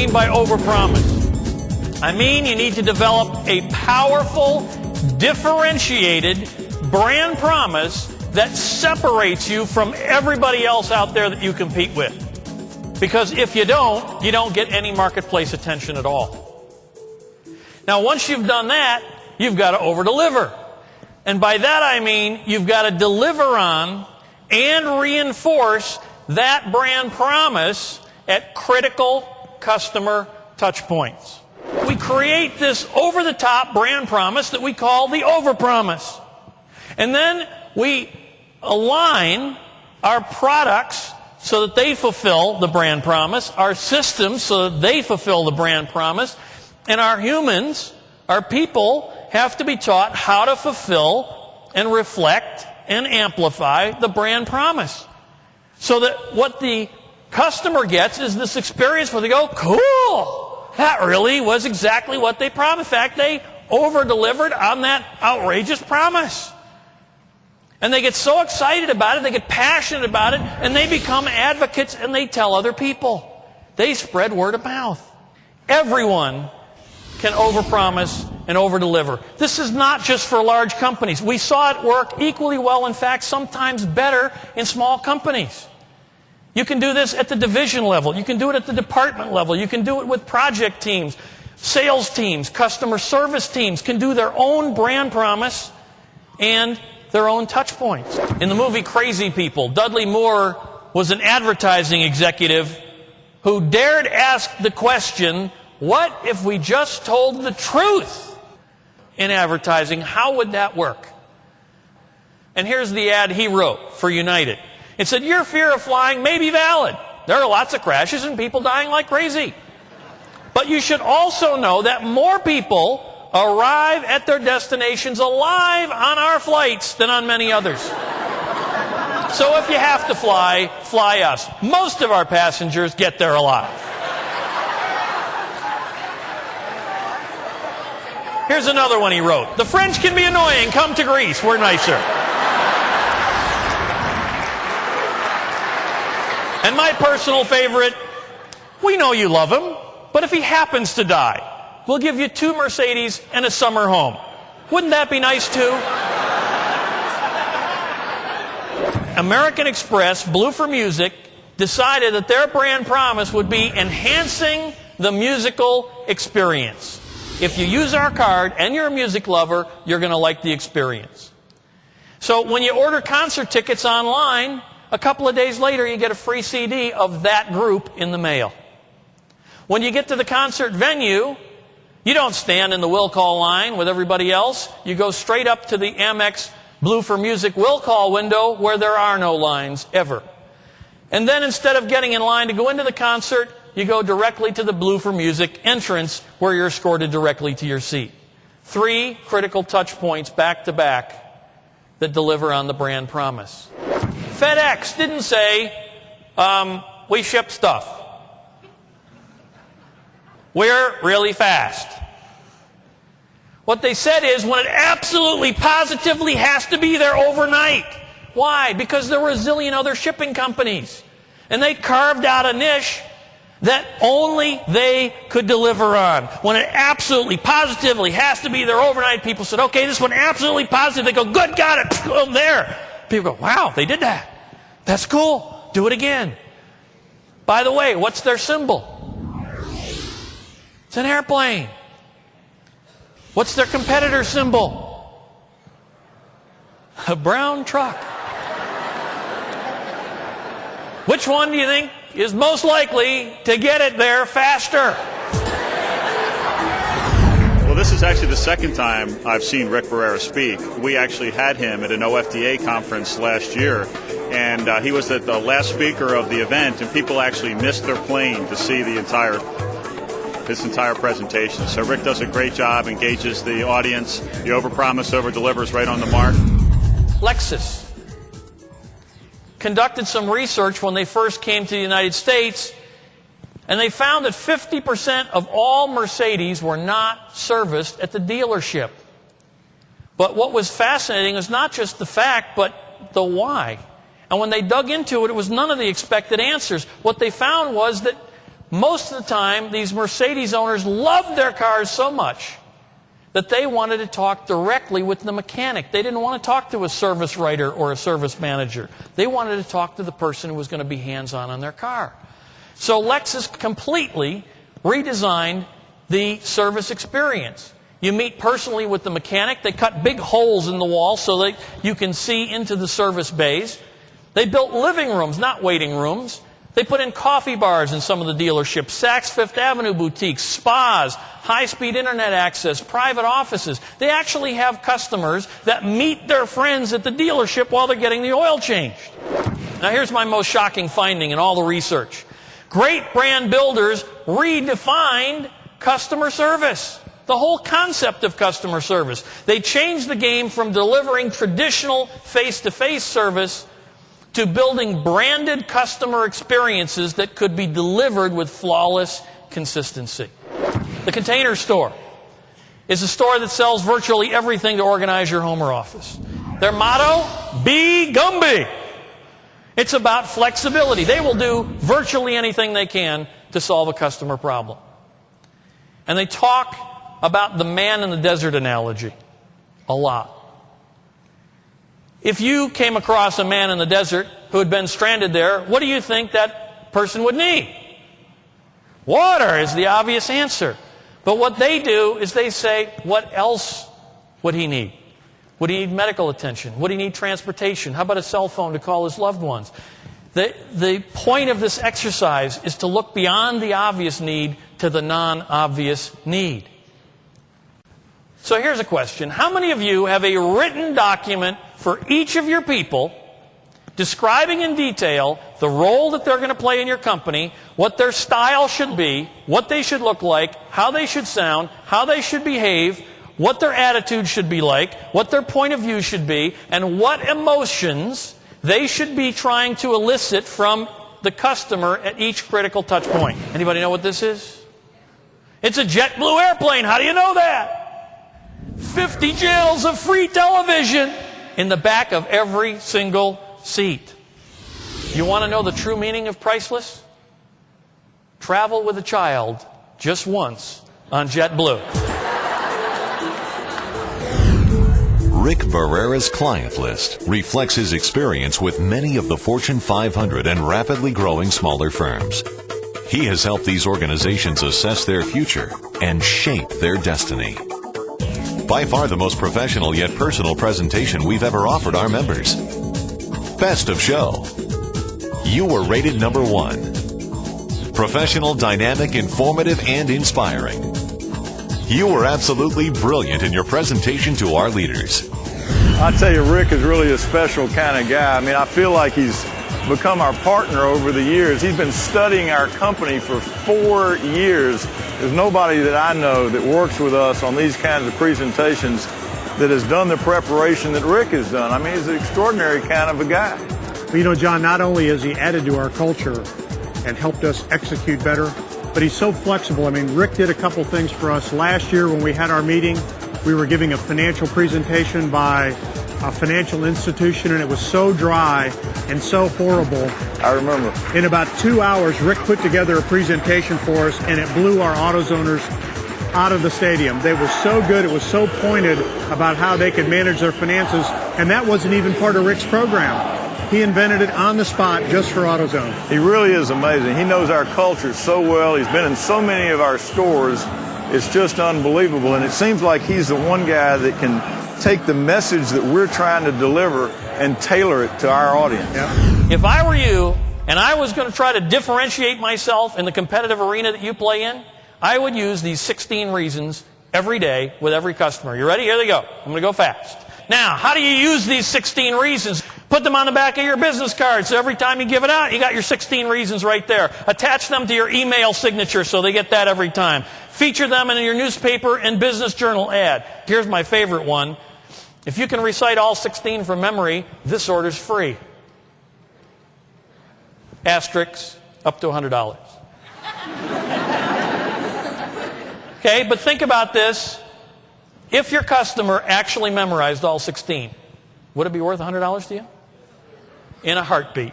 mean by overpromise? I mean you need to develop a powerful, differentiated brand promise that separates you from everybody else out there that you compete with. Because if you don't get any marketplace attention at all. Now, once you've done that, you've got to over-deliver. And by that I mean you've got to deliver on and reinforce that brand promise at critical customer touch points. We create this over-the-top brand promise that we call the overpromise. And then we align our products so that they fulfill the brand promise, our systems so that they fulfill the brand promise, and our humans, our people, have to be taught how to fulfill and reflect and amplify the brand promise. So that what the customer gets is this experience where they go, cool, that really was exactly what they promised. In fact, they over-delivered on that outrageous promise. And they get so excited about it, they get passionate about it, and they become advocates and they tell other people. They spread word of mouth. Everyone can overpromise and overdeliver. This is not just for large companies. We saw it work equally well, in fact, sometimes better in small companies. You can do this at the division level. You can do it at the department level. You can do it with project teams, sales teams, customer service teams can do their own brand promise and their own touch points. In the movie Crazy People, Dudley Moore was an advertising executive who dared ask the question, what if we just told the truth in advertising? How would that work? And here's the ad he wrote for United. It said, your fear of flying may be valid. There are lots of crashes and people dying like crazy. But you should also know that more people arrive at their destinations alive on our flights than on many others. So if you have to fly, fly us. Most of our passengers get there alive. Here's another one he wrote. The French can be annoying. Come to Greece. We're nicer. And my personal favorite, we know you love him, but if he happens to die, we'll give you 2 Mercedes and a summer home. Wouldn't that be nice too? American Express, Blue for Music, decided that their brand promise would be enhancing the musical experience. If you use our card and you're a music lover, you're going to like the experience. So when you order concert tickets online, a couple of days later you get a free CD of that group in the mail. When you get to the concert venue, you don't stand in the will call line with everybody else. You go straight up to the Amex Blue for Music will call window where there are no lines ever. And then instead of getting in line to go into the concert, you go directly to the Blue for Music entrance where you're escorted directly to your seat. 3 critical touch points back to back that deliver on the brand promise. FedEx didn't say, we ship stuff. We're really fast. What they said is when it absolutely, positively has to be there overnight. Why? Because there were a zillion other shipping companies. And they carved out a niche that only they could deliver on. When it absolutely, positively has to be there overnight, people said, okay, this one absolutely positive. They go, good, got it, boom, there. People go, wow, they did that. That's cool. Do it again. By the way, what's their symbol? It's an airplane. What's their competitor symbol? A brown truck. Which one do you think is most likely to get it there faster? Well, this is actually the second time I've seen Rick Barrera speak. We actually had him at an OFDA conference last year, and he was the last speaker of the event, and people actually missed their plane to see this entire presentation. So Rick does a great job, engages the audience. The overpromise, overdelivers right on the mark. Lexus conducted some research when they first came to the United States, and they found that 50% of all Mercedes were not serviced at the dealership. But what was fascinating was not just the fact, but the why. And when they dug into it, it was none of the expected answers. What they found was that Most of the time, these Mercedes owners loved their cars so much that they wanted to talk directly with the mechanic. They didn't want to talk to a service writer or a service manager. They wanted to talk to the person who was going to be hands-on on their car. So Lexus completely redesigned the service experience. You meet personally with the mechanic. They cut big holes in the wall so that you can see into the service bays. They built living rooms, not waiting rooms. They put in coffee bars in some of the dealerships, Saks Fifth Avenue boutiques, spas, high-speed internet access, private offices. They actually have customers that meet their friends at the dealership while they're getting the oil changed. Now here's my most shocking finding in all the research. Great brand builders redefined customer service. The whole concept of customer service. They changed the game from delivering traditional face-to-face service to building branded customer experiences that could be delivered with flawless consistency. The Container Store is a store that sells virtually everything to organize your home or office. Their motto, be Gumby. It's about flexibility. They will do virtually anything they can to solve a customer problem. And they talk about the man in the desert analogy a lot. If you came across a man in the desert who had been stranded there, what do you think that person would need? Water is the obvious answer. But what they do is they say, what else would he need? Would he need medical attention? Would he need transportation? How about a cell phone to call his loved ones? The point of this exercise is to look beyond the obvious need to the non-obvious need. So here's a question. How many of you have a written document for each of your people describing in detail the role that they're going to play in your company, what their style should be, what they should look like, how they should sound, how they should behave, what their attitude should be like, what their point of view should be, and what emotions they should be trying to elicit from the customer at each critical touch point? Anybody know what this is? It's a JetBlue airplane. How do you know that? 50 channels of free television in the back of every single seat. You want to know the true meaning of priceless? Travel with a child just once on JetBlue. Rick Barrera's client list reflects his experience with many of the Fortune 500 and rapidly growing smaller firms. He has helped these organizations assess their future and shape their destiny. By far the most professional yet personal presentation we've ever offered our members. Best of show. You were rated number 1. Professional, dynamic, informative, and inspiring. You were absolutely brilliant in your presentation to our leaders. I tell you, Rick is really a special kind of guy. I mean, I feel like he's become our partner over the years. He's been studying our company for 4 years. There's nobody that I know that works with us on these kinds of presentations that has done the preparation that Rick has done. I mean, he's an extraordinary kind of a guy. Well, you know, John, not only has he added to our culture and helped us execute better, but he's so flexible. I mean, Rick did a couple things for us. Last year when we had our meeting, we were giving a financial presentation by a financial institution, and it was so dry and so horrible. I remember. In about 2 hours, Rick put together a presentation for us, and it blew our AutoZoners out of the stadium. They were so good. It was so pointed about how they could manage their finances, and that wasn't even part of Rick's program. He invented it on the spot just for AutoZone. He really is amazing. He knows our culture so well. He's been in so many of our stores. It's just unbelievable, and it seems like he's the one guy that can take the message that we're trying to deliver and tailor it to our audience. Yeah. If I were you and I was going to try to differentiate myself in the competitive arena that you play in, I would use these 16 reasons every day with every customer. You ready? Here they go. I'm going to go fast. Now, how do you use these 16 reasons? Put them on the back of your business card, so every time you give it out, you got your 16 reasons right there. Attach them to your email signature so they get that every time. Feature them in your newspaper and business journal ad. Here's my favorite one. If you can recite all 16 from memory, this order's free. Asterisks, up to $100. Okay, but think about this. If your customer actually memorized all 16, would it be worth $100 to you? In a heartbeat.